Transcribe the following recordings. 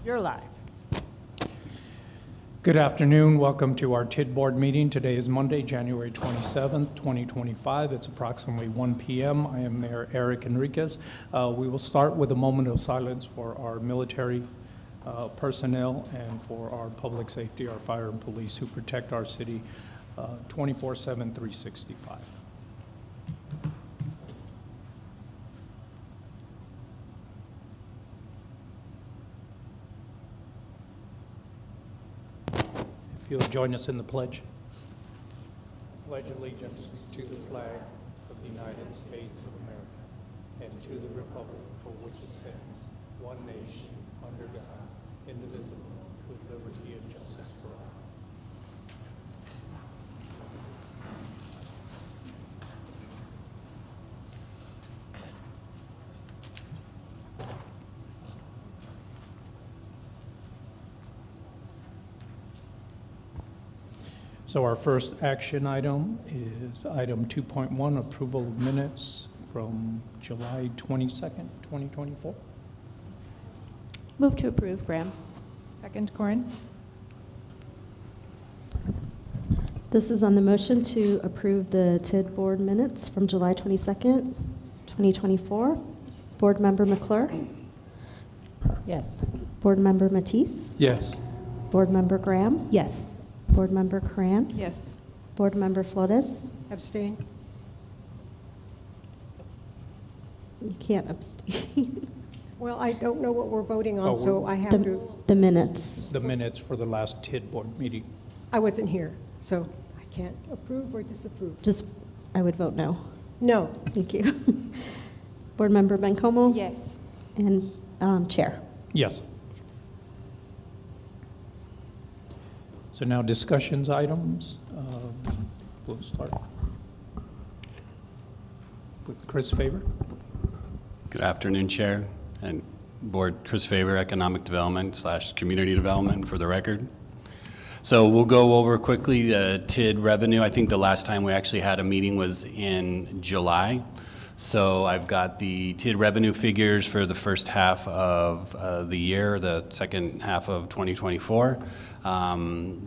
You're live. Good afternoon. Welcome to our TIDD board meeting. Today is Monday, January 27th, 2025. It's approximately 1 p.m. I am Mayor Eric Enriquez. We will start with a moment of silence for our military personnel and for our public safety, our fire and police who protect our city 24/7, 365. If you'll join us in the pledge. I pledge allegiance to the flag of the United States of America and to the republic for which it stands, one nation, under God, indivisible, with liberty and justice for all. So our first action item is item 2.1, approval of minutes from July 22nd, 2024. Move to approve, Graham. Second, Corin. This is on the motion to approve the TIDD board minutes from July 22nd, 2024. Board Member McClure, Yes. Board Member Matisse, Yes. Board Member Graham, Yes. Board Member Cran, Yes. Board Member Flores. Abstain. You can't abstain. Well, I don't know what we're voting on, so I have to, The minutes. The minutes for the last TIDD board meeting. I wasn't here, so I can't approve or disapprove. Just, I would vote no. No. Thank you. Board Member Bencomo. Yes. And Chair. Yes. So now discussions items. We'll start with Chris Favor. Good afternoon, Chair and Board. Chris Favor, Economic Development / Community Development for the record. So we'll go over quickly the TIDD revenue. I think the last time we actually had a meeting was in July. So I've got the TIDD revenue figures for the first half of the year, the second half of 2024.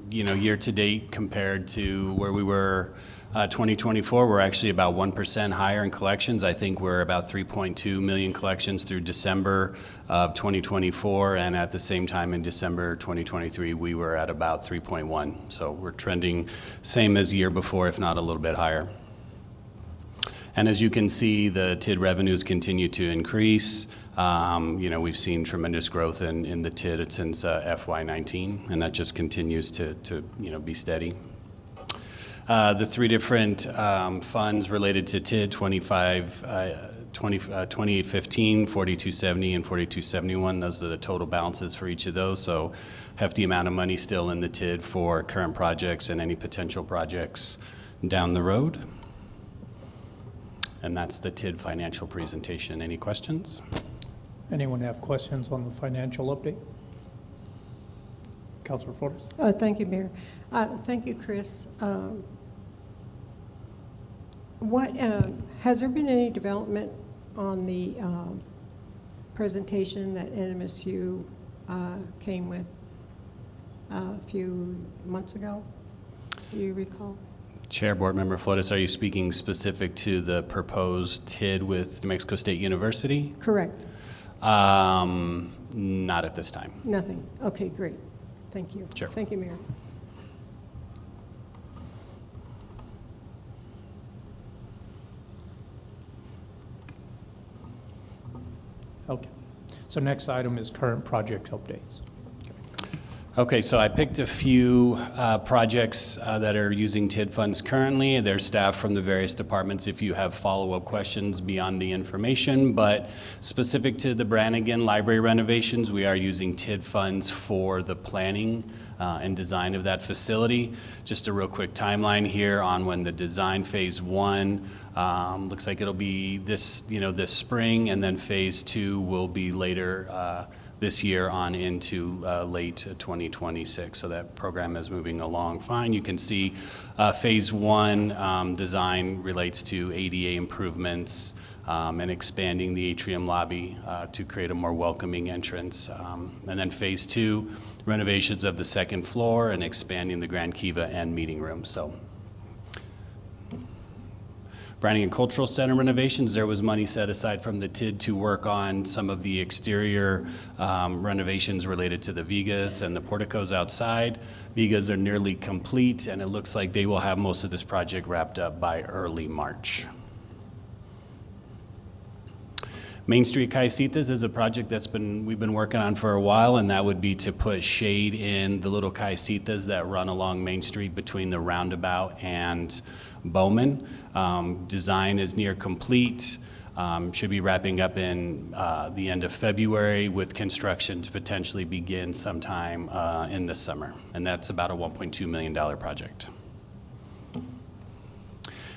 Year to date compared to where we were 2024, we're actually about 1% higher in collections. I think we're about 3.2 million collections through December of 2024, and at the same time in December 2023, we were at about 3.1. So we're trending same as the year before, if not a little bit higher. And as you can see, the TIDD revenues continue to increase. We've seen tremendous growth in the TIDD since FY19, and that just continues to be steady. The three different funds related to TIDD, 2815, 4270, and 4271, those are the total balances for each of those. So hefty amount of money still in the TIDD for current projects and any potential projects down the road. And that's the TIDD financial presentation. Any questions? Anyone have questions on the financial update? Councilor Flores. Thank you, Mayor. Thank you, Chris. Has there been any development on the presentation that NMSU came with a few months ago? Do you recall? Chair, Board Member Flores, are you speaking specific to the proposed TIDD with New Mexico State University? Correct. Not at this time. Nothing. Okay, great. Thank you. Sure. Thank you, Mayor. Okay. So next item is current project updates. Okay, so I picked a few projects that are using TID funds currently. There's staff from the various departments if you have follow-up questions beyond the information, but specific to the Brannigan Library renovations, we are using TID funds for the planning and design of that facility. Just a real quick timeline here on when the design phase 1 looks like it'll be this spring, and then phase 2 will be later this year on into late 2026. So that program is moving along fine. You can see phase 1 design relates to ADA improvements and expanding the atrium lobby to create a more welcoming entrance. And then phase 2, renovations of the second floor and expanding the Grand Kiva and meeting room. So Brannigan Cultural Center renovations, there was money set aside from the TID to work on some of the exterior renovations related to the vigas and the porticos outside. Vigas are nearly complete, and it looks like they will have most of this project wrapped up by early March. Main Street Casitas is a project we've been working on for a while, and that would be to put shade in the little casitas that run along Main Street between the roundabout and Bowman. Design is near complete. Should be wrapping up in the end of February, with construction to potentially begin sometime in the summer. And that's about a $1.2 million project.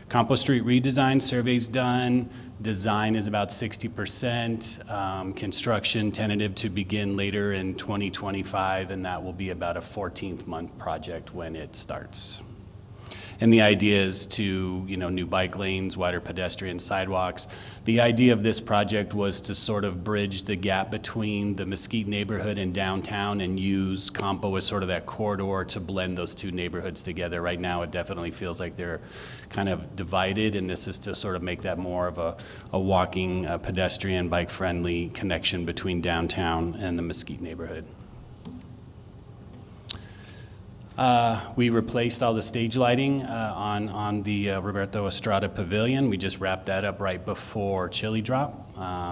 Campo Street redesign, survey's done. Design is about 60%. Construction tentative to begin later in 2025, and that will be about a 14th-month project when it starts. And the idea is to, new bike lanes, wider pedestrian sidewalks. The idea of this project was to sort of bridge the gap between the Mesquite neighborhood and downtown and use Campo as sort of that corridor to blend those two neighborhoods together. Right now, it definitely feels like they're kind of divided, and this is to sort of make that more of a walking, pedestrian, bike-friendly connection between downtown and the Mesquite neighborhood. We replaced all the stage lighting on the Roberto Estrada Pavilion. We just wrapped that up right before Chili Drop.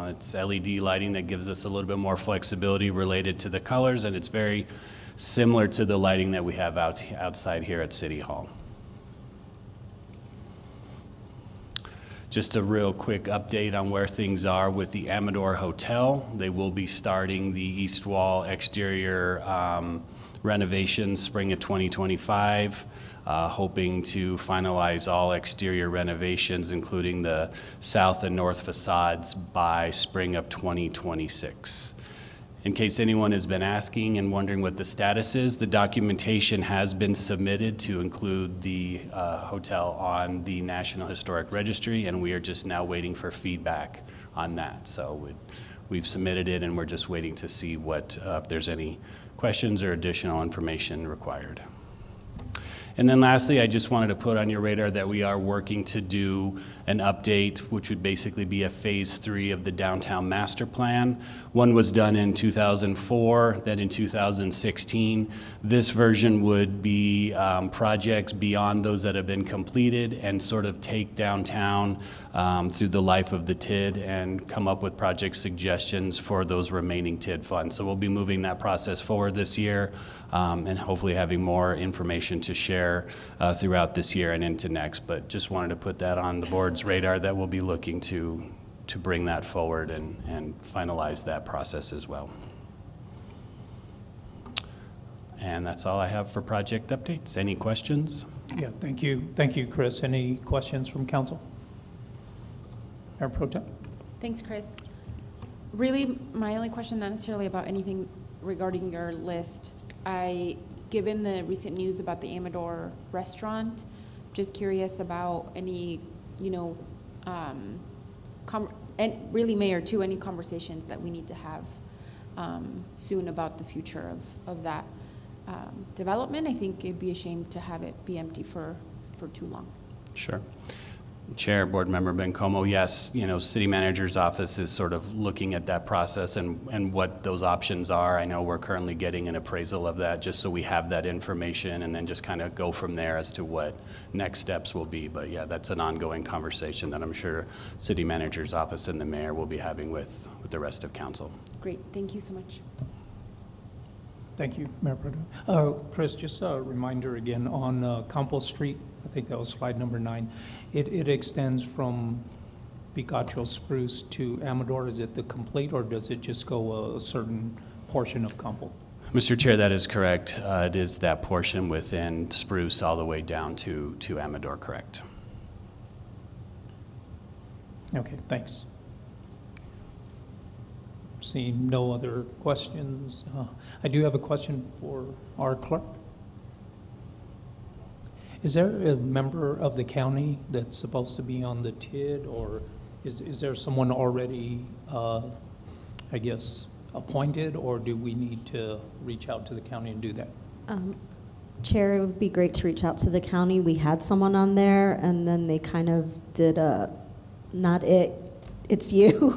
It's LED lighting that gives us a little bit more flexibility related to the colors, and it's very similar to the lighting that we have outside here at City Hall. Just a real quick update on where things are with the Amador Hotel. They will be starting the east wall exterior renovations spring of 2025, hoping to finalize all exterior renovations, including the south and north facades, by spring of 2026. In case anyone has been asking and wondering what the status is, the documentation has been submitted to include the hotel on the National Historic Registry, and we are just now waiting for feedback on that. So we've submitted it, and we're just waiting to see what if there's any questions or additional information required. And then lastly, I just wanted to put on your radar that we are working to do an update, which would basically be a phase 3 of the downtown master plan. One was done in 2004, then in 2016. This version would be projects beyond those that have been completed and sort of take downtown through the life of the TID and come up with project suggestions for those remaining TID funds. So we'll be moving that process forward this year and hopefully having more information to share throughout this year and into next. But just wanted to put that on the board's radar that we'll be looking to bring that forward and finalize that process as well. And that's all I have for project updates. Any questions? Yeah, thank you. Thank you, Chris. Any questions from council? Mayor Pro Tem? Thanks, Chris. Really, my only question, not necessarily about anything regarding your list. Given the recent news about the Amador restaurant, just curious about any, and really, Mayor, too, any conversations that we need to have soon about the future of that development. I think it'd be a shame to have it be empty for too long. Sure. Chair, Board Member Bencomo, yes, City Manager's office is sort of looking at that process and what those options are. I know we're currently getting an appraisal of that just so we have that information and then just kind of go from there as to what next steps will be. But yeah, that's an ongoing conversation that I'm sure City Manager's office and the Mayor will be having with the rest of Council. Great, thank you so much. Thank you, Mayor Protem. Chris, just a reminder again, on Campo Street, I think that was slide number 9, it extends from Picacho Spruce to Amador. Is it the complete, or does it just go a certain portion of Campo? Mr. Chair, that is correct. It is that portion within Spruce all the way down to Amador, correct? Okay, thanks. Seeing no other questions, I do have a question for our clerk. Is there a member of the county that's supposed to be on the TID, or is there someone already, I guess, appointed, or do we need to reach out to the county and do that? Chair, it would be great to reach out to the county. We had someone on there, and then they kind of did a, not it, it's you,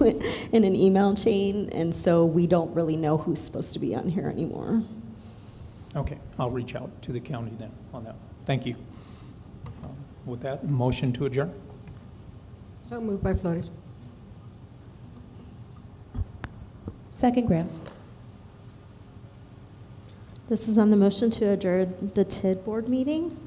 in an email chain, and so we don't really know who's supposed to be on here anymore. Okay, I'll reach out to the county then on that. Thank you. With that, motion to adjourn? So moved by Flores. Second, Graham. This is on the motion to adjourn the TID board meeting.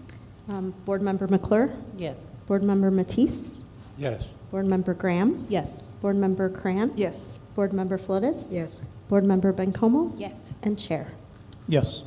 Board Member McClure, Yes. Board Member Matisse, Yes. Board Member Graham, Yes. Board Member Cran, Yes. Board Member Flores, Yes. Board Member Bencomo, Yes. and Chair. Yes.